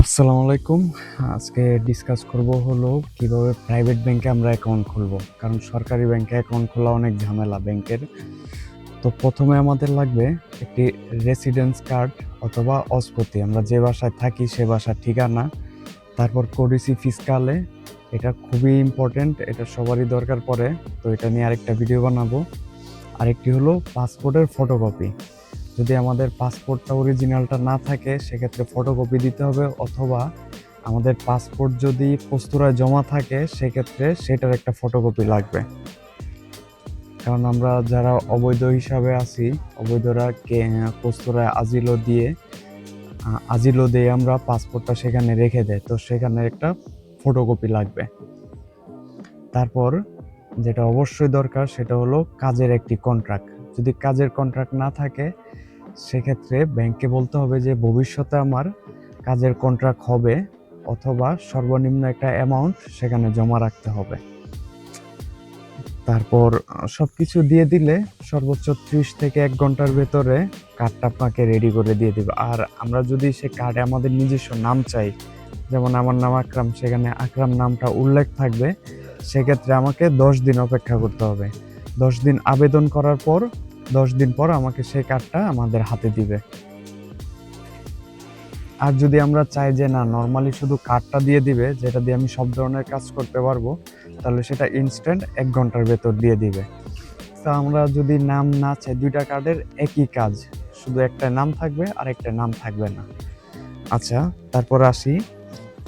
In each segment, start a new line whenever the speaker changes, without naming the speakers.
আসসালামু আলাইকুম। আজকে ডিসকাস করব হলো কিভাবে প্রাইভেট ব্যাংকে আমরা অ্যাকাউন্ট খুলব। কারণ সরকারি ব্যাংকে অ্যাকাউন্ট খোলা অনেক ঝামেলা ব্যাংকের। তো প্রথমে আমাদের লাগবে একটি রেসিডেন্স কার্ড অথবা অস্পতি। আমরা যে বাসায় থাকি সে বাসার ঠিকানা। তারপর কোডিসি ফিসকালে, এটা খুবই ইম্পর্টেন্ট, এটা সবারই দরকার পড়ে। তো এটা নিয়ে আরেকটা ভিডিও বানাবো। আরেকটি হলো পাসপোর্টের ফটোকপি। যদি আমাদের পাসপোর্টটা অরিজিনালটা না থাকে সেক্ষেত্রে ফটোকপি দিতে হবে, অথবা আমাদের পাসপোর্ট যদি পোস্তরায় জমা থাকে সেক্ষেত্রে সেটার একটা ফটোকপি লাগবে। কারণ আমরা যারা অবৈধ হিসাবে আছি, অবৈধরা পোস্তরায় আজিলো দিয়ে আমরা পাসপোর্টটা সেখানে রেখে দেয়, তো সেখানে একটা ফটোকপি লাগবে। তারপর যেটা অবশ্যই দরকার সেটা হলো কাজের একটি কন্ট্রাক্ট। যদি কাজের কন্ট্রাক্ট না থাকে সেক্ষেত্রে ব্যাংকে বলতে হবে যে ভবিষ্যতে আমার কাজের কন্ট্রাক্ট হবে, অথবা সর্বনিম্ন একটা অ্যামাউন্ট সেখানে জমা রাখতে হবে। তারপর সবকিছু দিয়ে দিলে সর্বোচ্চ 30 থেকে 1 ঘন্টার ভেতরে কার্ডটা আপনাকে রেডি করে দিয়ে দিবে। আর আমরা যদি সে কার্ডে আমাদের নিজস্ব নাম চাই, যেমন আমার নাম আকরাম, সেখানে আকরাম নামটা উল্লেখ থাকবে, সেক্ষেত্রে আমাকে 10 দিন অপেক্ষা করতে হবে। 10 দিন আবেদন করার পর 10 দিন পর আমাকে সেই কার্ডটা আমাদের হাতে দিবে। আর যদি আমরা চাই যে না, নর্মালি শুধু কার্ডটা দিয়ে দিবে যেটা দিয়ে আমি সব ধরনের কাজ করতে পারবো, তাহলে সেটা ইনস্ট্যান্ট 1 ঘন্টার ভেতর দিয়ে দিবে। তো আমরা যদি নাম না চাই, দুইটা কার্ডের একই কাজ, শুধু একটা নাম থাকবে আর একটা নাম থাকবে না। আচ্ছা, তারপর আসি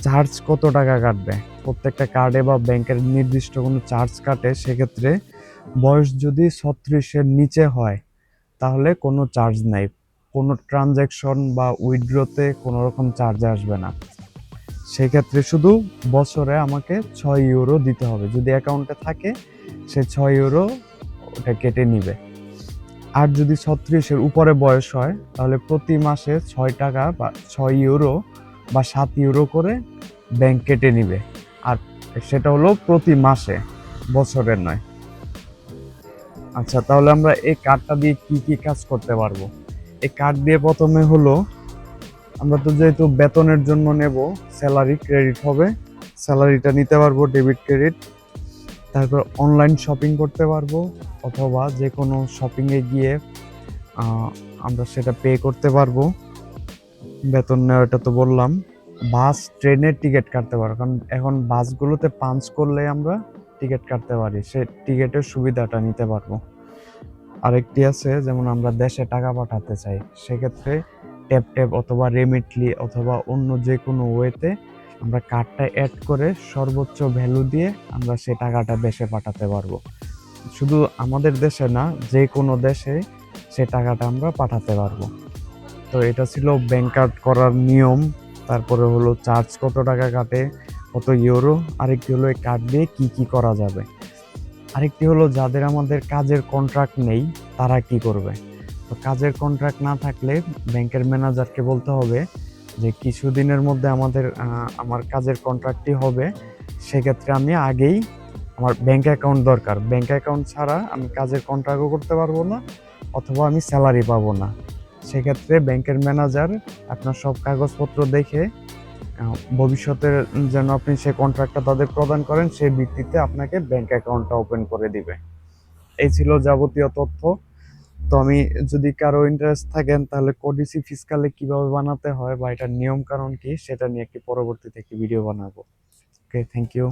চার্জ কত টাকা কাটবে। প্রত্যেকটা কার্ডে বা ব্যাংকের নির্দিষ্ট কোনো চার্জ কাটে। সেক্ষেত্রে বয়স যদি 36-এর নিচে হয় তাহলে কোনো চার্জ নাই। কোনো ট্রানজ্যাকশন বা উইথড্রতে কোনো রকম চার্জ আসবে না। সেক্ষেত্রে শুধু বছরে আমাকে 6 ইউরো দিতে হবে। যদি অ্যাকাউন্টে থাকে সে 6 ইউরো ওটা কেটে নিবে। আর যদি 36-এর উপরে বয়স হয় তাহলে প্রতি মাসে 6 টাকা বা 6 ইউরো বা 7 ইউরো করে ব্যাংক কেটে নিবে। আর সেটা হলো প্রতি মাসে, বছরের নয়। আচ্ছা, তাহলে আমরা এই কার্ডটা দিয়ে কি কি কাজ করতে পারবো? এই কার্ড দিয়ে প্রথমে হলো, আমরা তো যেহেতু বেতনের জন্য নেব, স্যালারি ক্রেডিট হবে, স্যালারিটা নিতে পারবো ডেবিট ক্রেডিট। তারপর অনলাইন শপিং করতে পারবো, অথবা যে কোনো শপিংয়ে গিয়ে আমরা সেটা পে করতে পারবো। বেতন নেওয়াটা তো বললাম। বাস ট্রেনের টিকিট কাটতে পারবো, কারণ এখন বাসগুলোতে পাঞ্চ করলে আমরা টিকিট কাটতে পারি, সে টিকিটের সুবিধাটা নিতে পারবো। আরেকটি আছে, যেমন আমরা দেশে টাকা পাঠাতে চাই, সেক্ষেত্রে ট্যাপ ট্যাপ অথবা রেমিটলি অথবা অন্য যে কোনো ওয়েতে আমরা কার্ডটা অ্যাড করে সর্বোচ্চ ভ্যালু দিয়ে আমরা সেই টাকাটা দেশে পাঠাতে পারবো। শুধু আমাদের দেশে না, যে কোনো দেশে সে টাকাটা আমরা পাঠাতে পারবো। তো এটা ছিল ব্যাংক কার্ড করার নিয়ম। তারপরে হলো চার্জ কত টাকা কাটে, কত ইউরো। আরেকটি হলো এই কার্ড দিয়ে কি কি করা যাবে। আরেকটি হলো যাদের আমাদের কাজের কন্ট্রাক্ট নেই তারা কি করবে। তো কাজের কন্ট্রাক্ট না থাকলে ব্যাংকের ম্যানেজারকে বলতে হবে যে কিছুদিনের মধ্যে আমার কাজের কন্ট্রাক্টই হবে, সেক্ষেত্রে আমি আগেই, আমার ব্যাংক অ্যাকাউন্ট দরকার, ব্যাংক অ্যাকাউন্ট ছাড়া আমি কাজের কন্ট্রাক্টও করতে পারবো না, অথবা আমি স্যালারি পাবো না। সেক্ষেত্রে ব্যাংকের ম্যানেজার আপনার সব কাগজপত্র দেখে ভবিষ্যতে যেন আপনি সেই কন্ট্রাক্টটা তাদের প্রদান করেন, সেই ভিত্তিতে আপনাকে ব্যাংক অ্যাকাউন্টটা ওপেন করে দিবে। এই ছিল যাবতীয় তথ্য। তো আমি, যদি কারো ইন্টারেস্ট থাকেন তাহলে কোডিসি ফিসকালে কিভাবে বানাতে হয় বা এটার নিয়ম কানুন কি সেটা নিয়ে একটি পরবর্তীতে একটি ভিডিও বানাবো। ওকে, থ্যাংক ইউ।